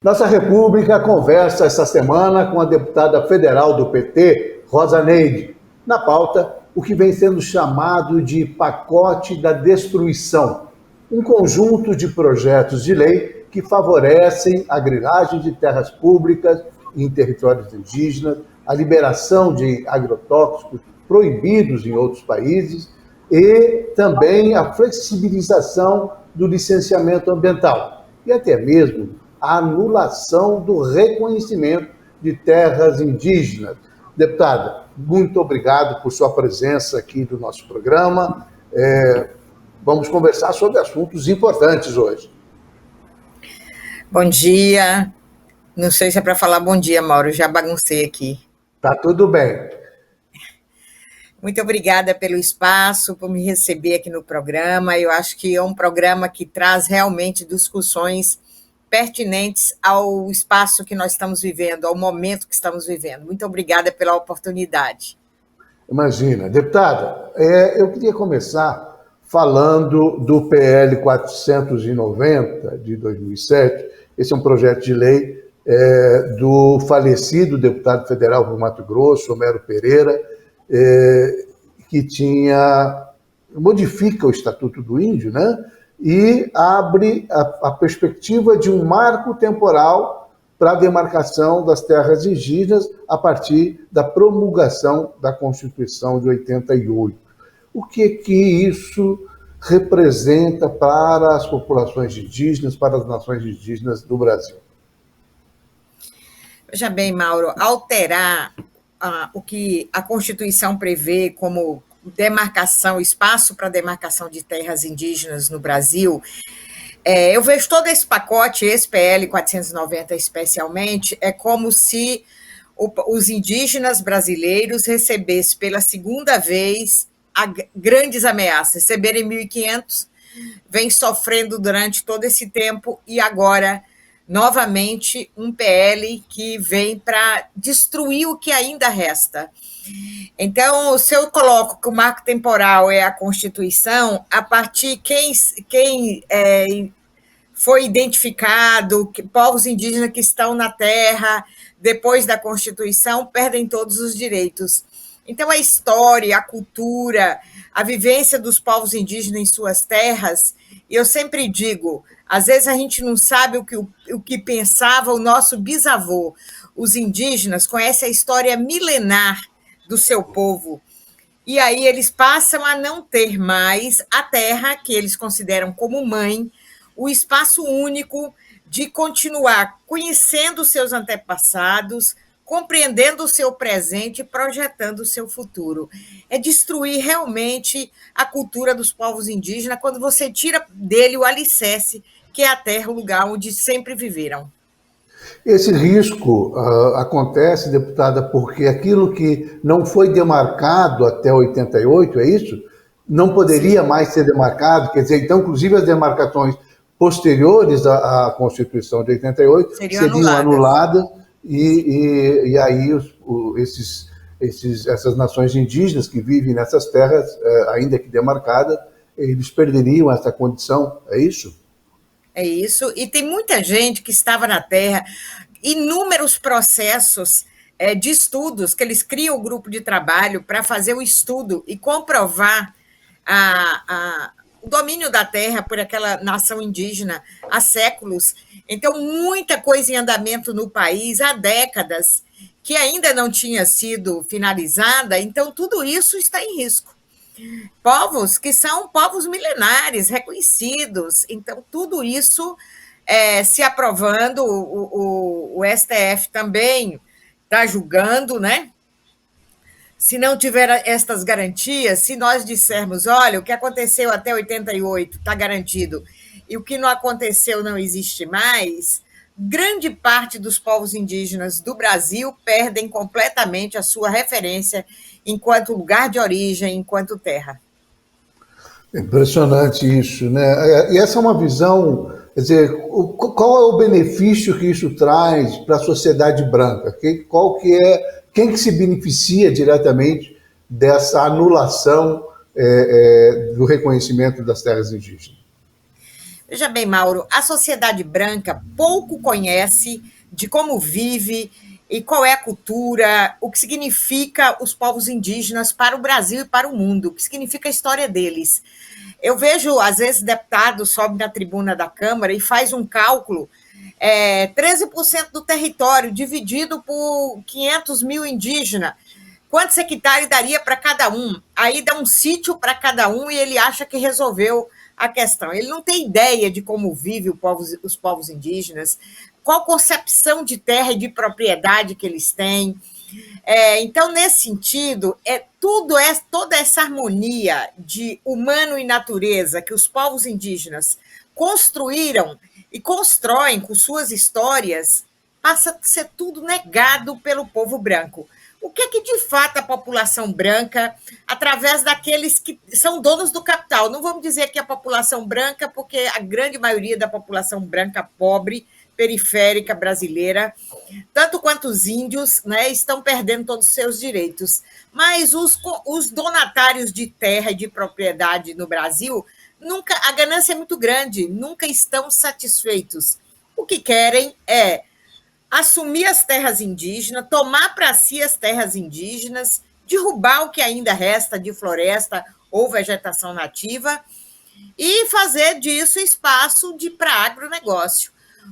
Nossa República conversa essa semana com a deputada federal do PT, Rosa Neide. Na pauta, o que vem sendo chamado de pacote da destruição, um conjunto de projetos de lei que favorecem a grilagem de terras públicas em territórios indígenas, a liberação de agrotóxicos proibidos em outros países e também a flexibilização do licenciamento ambiental e até mesmo a anulação do reconhecimento de terras indígenas. Deputada, muito obrigado por sua presença aqui no nosso programa. Vamos conversar sobre assuntos importantes hoje. Bom dia. Não sei se é para falar bom dia, Mauro, já baguncei aqui. Tá tudo bem. Muito obrigada pelo espaço, por me receber aqui no programa. Eu acho que é um programa que traz realmente discussões pertinentes ao espaço que nós estamos vivendo, ao momento que estamos vivendo. Muito obrigada pela oportunidade. Imagina. Deputada, eu queria começar falando do PL 490 de 2007. Esse é um projeto de lei do falecido deputado federal do Mato Grosso, Homero Pereira, que modifica o Estatuto do Índio, né? E abre a perspectiva de um marco temporal para a demarcação das terras indígenas a partir da promulgação da Constituição de 88. O que isso representa para as populações indígenas, para as nações indígenas do Brasil? Veja bem, Mauro, alterar o que a Constituição prevê como demarcação, espaço para demarcação de terras indígenas no Brasil, eu vejo todo esse pacote, esse PL 490 especialmente, é como se os indígenas brasileiros recebessem pela segunda vez grandes ameaças, receberem 1.500, vem sofrendo durante todo esse tempo e agora, novamente, um PL que vem para destruir o que ainda resta. Então, se eu coloco que o marco temporal é a Constituição, a partir quem foi identificado, povos indígenas que estão na terra depois da Constituição perdem todos os direitos. Então, a história, a cultura, a vivência dos povos indígenas em suas terras, e eu sempre digo, às vezes a gente não sabe o que pensava o nosso bisavô. Os indígenas conhecem a história milenar do seu povo. E aí eles passam a não ter mais a terra, que eles consideram como mãe, o espaço único de continuar conhecendo os seus antepassados, compreendendo o seu presente e projetando o seu futuro. É destruir realmente a cultura dos povos indígenas quando você tira dele o alicerce, que é a terra, o lugar onde sempre viveram. Esse risco acontece, deputada, porque aquilo que não foi demarcado até 88, é isso? Não poderia Sim. mais ser demarcado, quer dizer, então, inclusive as demarcações posteriores à Constituição de 88 seriam anuladas e aí essas nações indígenas que vivem nessas terras, ainda que demarcadas, eles perderiam essa condição, é isso? É isso, e tem muita gente que estava na terra, inúmeros processos de estudos, que eles criam um grupo de trabalho para fazer o estudo e comprovar o domínio da terra por aquela nação indígena há séculos. Então, muita coisa em andamento no país há décadas, que ainda não tinha sido finalizada, então tudo isso está em risco. Povos que são povos milenares, reconhecidos. Então, tudo isso se aprovando, o STF também está julgando, né? Se não tiver estas garantias, se nós dissermos, olha, o que aconteceu até 88 está garantido e o que não aconteceu não existe mais, grande parte dos povos indígenas do Brasil perdem completamente a sua referência enquanto lugar de origem, enquanto terra. Impressionante isso, né? E essa é uma visão, quer dizer, qual é o benefício que isso traz para a sociedade branca? Quem que se beneficia diretamente dessa anulação do reconhecimento das terras indígenas? Veja bem, Mauro, a sociedade branca pouco conhece de como vive e qual é a cultura, o que significa os povos indígenas para o Brasil e para o mundo, o que significa a história deles. Eu vejo, às vezes, deputado sobe na tribuna da Câmara e faz um cálculo, 13% do território dividido por 500 mil indígenas. Quantos hectares daria para cada um? Aí dá um sítio para cada um e ele acha que resolveu a questão. Ele não tem ideia de como vive os povos indígenas, qual concepção de terra e de propriedade que eles têm. Então, nesse sentido, toda essa harmonia de humano e natureza que os povos indígenas construíram e constroem com suas histórias, passa a ser tudo negado pelo povo branco. O que é que, de fato, a população branca, através daqueles que são donos do capital, não vamos dizer que a população branca, porque a grande maioria da população branca pobre, periférica brasileira, tanto quanto os índios, né, estão perdendo todos os seus direitos. Mas os donatários de terra e de propriedade no Brasil, nunca, a ganância é muito grande, nunca estão satisfeitos. O que querem é assumir as terras indígenas, tomar para si as terras indígenas, derrubar o que ainda resta de floresta ou vegetação nativa e fazer disso espaço para agronegócio.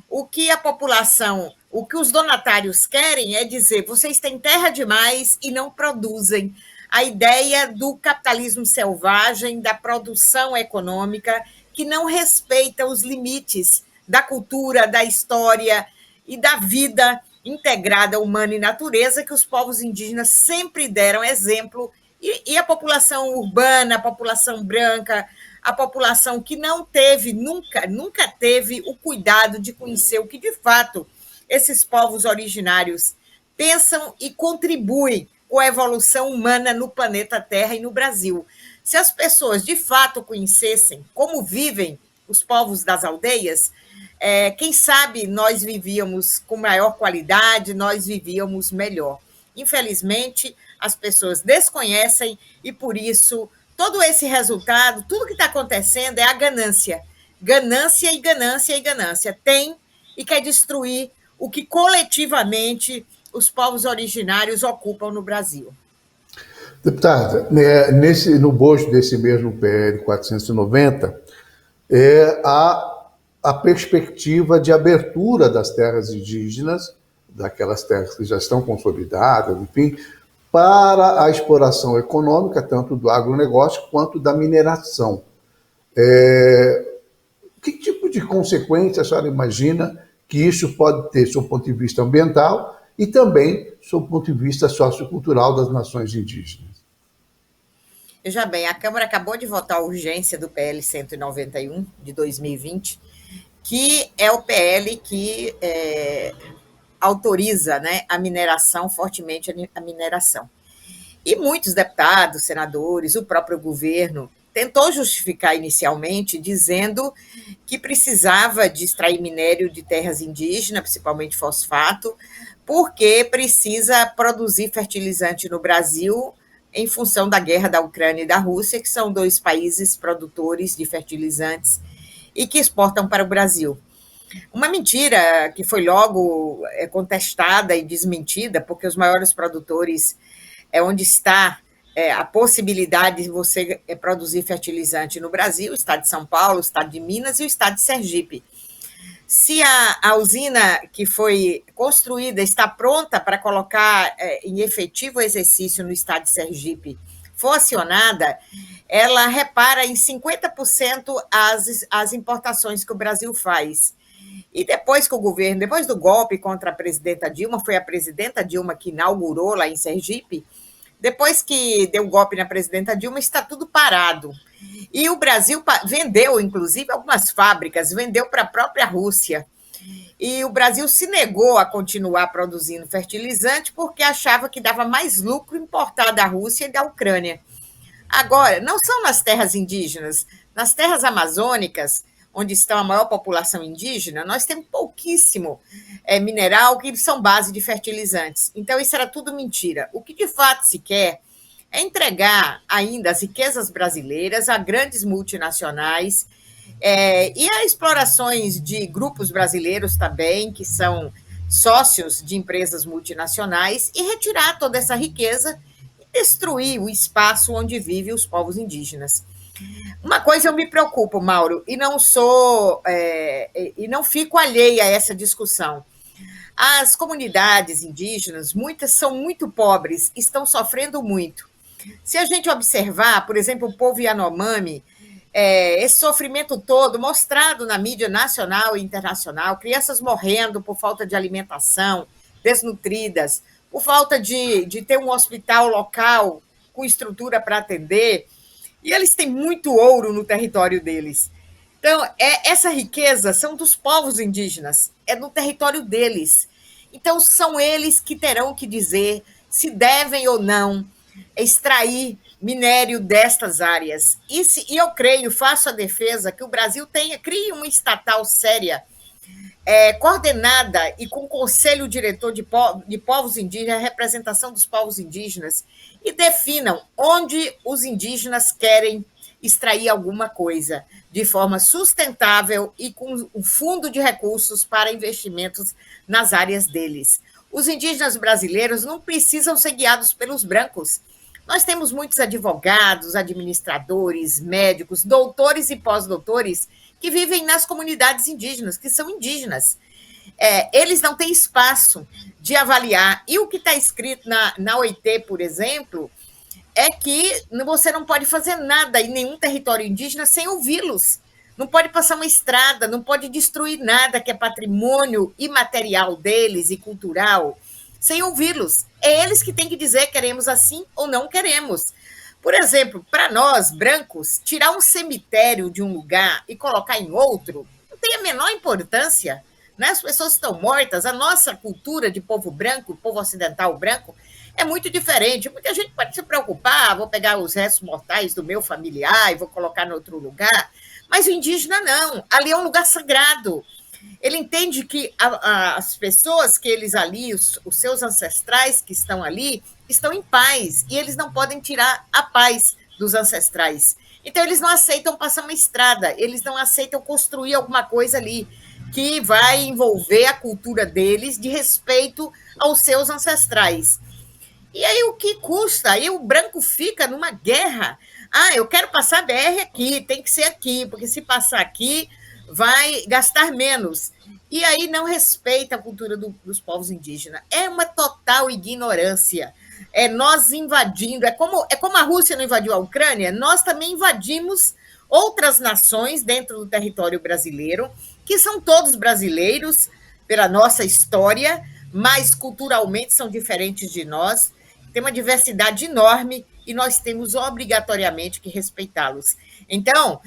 O que a população, o que os donatários querem é dizer: vocês têm terra demais e não produzem. A ideia do capitalismo selvagem, da produção econômica, que não respeita os limites da cultura, da história e da vida integrada humana e natureza, que os povos indígenas sempre deram exemplo, e a população urbana, a população branca, a população que não teve, nunca teve o cuidado de conhecer o que, de fato, esses povos originários pensam e contribuem com a evolução humana no planeta Terra e no Brasil. Se as pessoas, de fato, conhecessem como vivem os povos das aldeias, quem sabe nós vivíamos com maior qualidade, nós vivíamos melhor. Infelizmente, as pessoas desconhecem e, por isso, todo esse resultado, tudo que está acontecendo é a ganância. Ganância e ganância e ganância. Tem e quer destruir o que coletivamente os povos originários ocupam no Brasil. Deputada, no bojo desse mesmo PL 490, a perspectiva de abertura das terras indígenas, daquelas terras que já estão consolidadas, enfim, para a exploração econômica, tanto do agronegócio quanto da mineração. Que tipo de consequência a senhora imagina que isso pode ter, do ponto de vista ambiental e também do ponto de vista sociocultural das nações indígenas? Veja bem, a Câmara acabou de votar a urgência do PL 191, de 2020, que é o PL que autoriza, né, a mineração, fortemente a mineração. E muitos deputados, senadores, o próprio governo tentou justificar inicialmente dizendo que precisava de extrair minério de terras indígenas, principalmente fosfato, porque precisa produzir fertilizante no Brasil em função da guerra da Ucrânia e da Rússia, que são dois países produtores de fertilizantes e que exportam para o Brasil. Uma mentira que foi logo contestada e desmentida, porque os maiores produtores onde está a possibilidade de você produzir fertilizante no Brasil, o estado de São Paulo, o estado de Minas e o estado de Sergipe. Se a usina que foi construída está pronta para colocar em efetivo exercício no estado de Sergipe for acionada, ela repara em 50% as importações que o Brasil faz. E depois que depois do golpe contra a presidenta Dilma, foi a presidenta Dilma que inaugurou lá em Sergipe, depois que deu o golpe na presidenta Dilma, está tudo parado. E o Brasil vendeu, inclusive, algumas fábricas, vendeu para a própria Rússia. E o Brasil se negou a continuar produzindo fertilizante porque achava que dava mais lucro importar da Rússia e da Ucrânia. Agora, não são nas terras indígenas, nas terras amazônicas, onde está a maior população indígena, nós temos pouquíssimo mineral que são base de fertilizantes. Então, isso era tudo mentira. O que de fato se quer é entregar ainda as riquezas brasileiras a grandes multinacionais E há explorações de grupos brasileiros também, que são sócios de empresas multinacionais, e retirar toda essa riqueza e destruir o espaço onde vivem os povos indígenas. Uma coisa eu me preocupo, Mauro, e não fico alheia a essa discussão. As comunidades indígenas, muitas são muito pobres, estão sofrendo muito. Se a gente observar, por exemplo, o povo Yanomami, esse sofrimento todo mostrado na mídia nacional e internacional, crianças morrendo por falta de alimentação, desnutridas, por falta de ter um hospital local com estrutura para atender, e eles têm muito ouro no território deles. Então, essa riqueza são dos povos indígenas, é no território deles. Então, são eles que terão que dizer se devem ou não extrair minério destas áreas. E eu creio, faço a defesa, que o Brasil crie uma estatal séria, coordenada e com conselho diretor de povos indígenas, representação dos povos indígenas, e definam onde os indígenas querem extrair alguma coisa de forma sustentável e com um fundo de recursos para investimentos nas áreas deles. Os indígenas brasileiros não precisam ser guiados pelos brancos. Nós temos muitos advogados, administradores, médicos, doutores e pós-doutores que vivem nas comunidades indígenas, que são indígenas. Eles não têm espaço de avaliar. E o que está escrito na OIT, por exemplo, é que você não pode fazer nada em nenhum território indígena sem ouvi-los. Não pode passar uma estrada, não pode destruir nada que é patrimônio imaterial deles e cultural, sem ouvi-los. É eles que têm que dizer queremos assim ou não queremos. Por exemplo, para nós, brancos, tirar um cemitério de um lugar e colocar em outro não tem a menor importância. Né? As pessoas estão mortas. A nossa cultura de povo branco, povo ocidental branco, é muito diferente. Muita gente pode se preocupar, vou pegar os restos mortais do meu familiar e vou colocar em outro lugar. Mas o indígena não. Ali é um lugar sagrado. Ele entende que as pessoas que eles ali, os seus ancestrais que estão ali, estão em paz. E eles não podem tirar a paz dos ancestrais. Então, eles não aceitam passar uma estrada. Eles não aceitam construir alguma coisa ali que vai envolver a cultura deles de respeito aos seus ancestrais. E aí o que custa? Aí o branco fica numa guerra. Eu quero passar BR aqui, tem que ser aqui, porque se passar aqui vai gastar menos. E aí não respeita a cultura dos povos indígenas. É uma total ignorância. É nós invadindo. É como a Rússia não invadiu a Ucrânia, nós também invadimos outras nações dentro do território brasileiro, que são todos brasileiros, pela nossa história, mas culturalmente são diferentes de nós. Tem uma diversidade enorme e nós temos obrigatoriamente que respeitá-los. Então,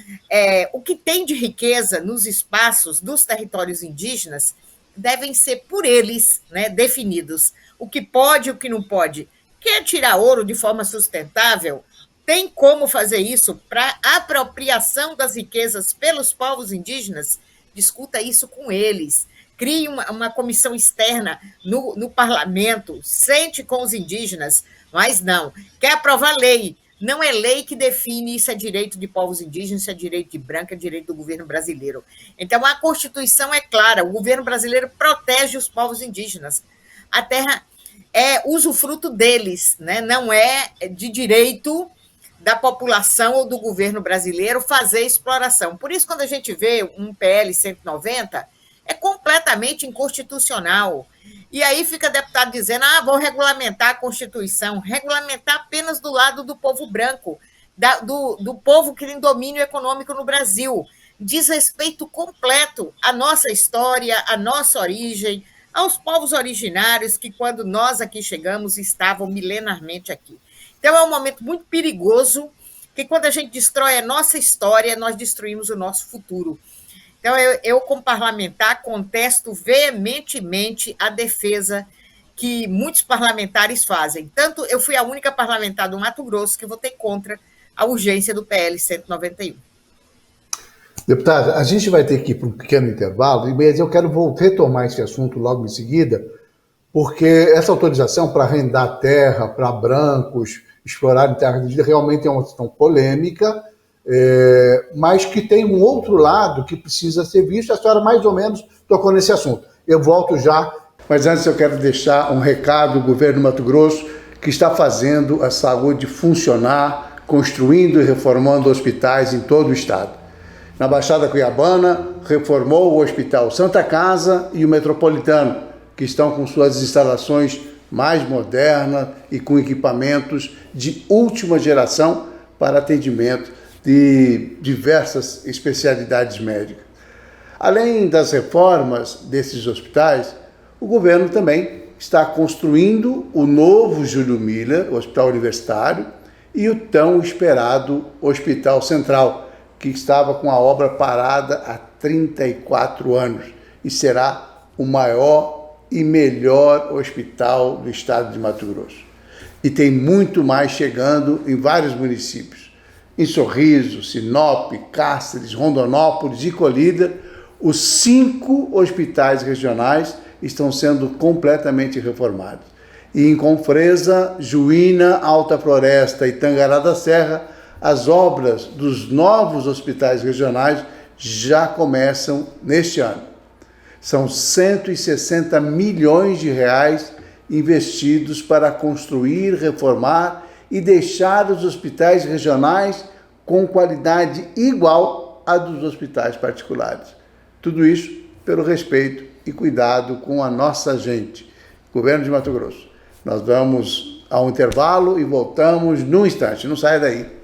o que tem de riqueza nos espaços dos territórios indígenas devem ser por eles, né, definidos. O que pode e o que não pode. Quer tirar ouro de forma sustentável? Tem como fazer isso para apropriação das riquezas pelos povos indígenas? Discuta isso com eles. Crie uma comissão externa no parlamento, sente com os indígenas, mas não. Quer aprovar lei. Não é lei que define isso é direito de povos indígenas, isso é direito de branco, é direito do governo brasileiro. Então, a Constituição é clara, o governo brasileiro protege os povos indígenas. A terra é usufruto deles, né? Não é de direito da população ou do governo brasileiro fazer exploração. Por isso, quando a gente vê um PL 190, é completamente inconstitucional. E aí fica deputado dizendo, vou regulamentar a Constituição. Regulamentar apenas do lado do povo branco, do povo que tem domínio econômico no Brasil. Desrespeito completo à nossa história, à nossa origem, aos povos originários que, quando nós aqui chegamos, estavam milenarmente aqui. Então, é um momento muito perigoso, que quando a gente destrói a nossa história, nós destruímos o nosso futuro. Então, eu como parlamentar, contesto veementemente a defesa que muitos parlamentares fazem. Tanto eu fui a única parlamentar do Mato Grosso que votei contra a urgência do PL 191. Deputada, a gente vai ter que ir para um pequeno intervalo, mas eu quero retomar esse assunto logo em seguida, porque essa autorização para arrendar terra para brancos, explorar terra indígena, realmente é uma questão polêmica, mas que tem um outro lado que precisa ser visto. A senhora mais ou menos tocou nesse assunto. Eu volto já, mas antes eu quero deixar um recado do governo do Mato Grosso, que está fazendo a saúde funcionar, construindo e reformando hospitais em todo o estado. Na Baixada Cuiabana, reformou o Hospital Santa Casa e o Metropolitano, que estão com suas instalações mais modernas e com equipamentos de última geração para atendimento de diversas especialidades médicas. Além das reformas desses hospitais, o governo também está construindo o novo Júlio Miller, o Hospital Universitário, e o tão esperado Hospital Central, que estava com a obra parada há 34 anos e será o maior e melhor hospital do estado de Mato Grosso. E tem muito mais chegando em vários municípios. Em Sorriso, Sinop, Cáceres, Rondonópolis e Colíder, os 5 hospitais regionais estão sendo completamente reformados. E em Confresa, Juína, Alta Floresta e Tangará da Serra, as obras dos novos hospitais regionais já começam neste ano. São 160 milhões de reais investidos para construir, reformar e deixar os hospitais regionais com qualidade igual à dos hospitais particulares. Tudo isso pelo respeito e cuidado com a nossa gente. Governo de Mato Grosso. Nós vamos a um intervalo e voltamos num instante. Não saia daí.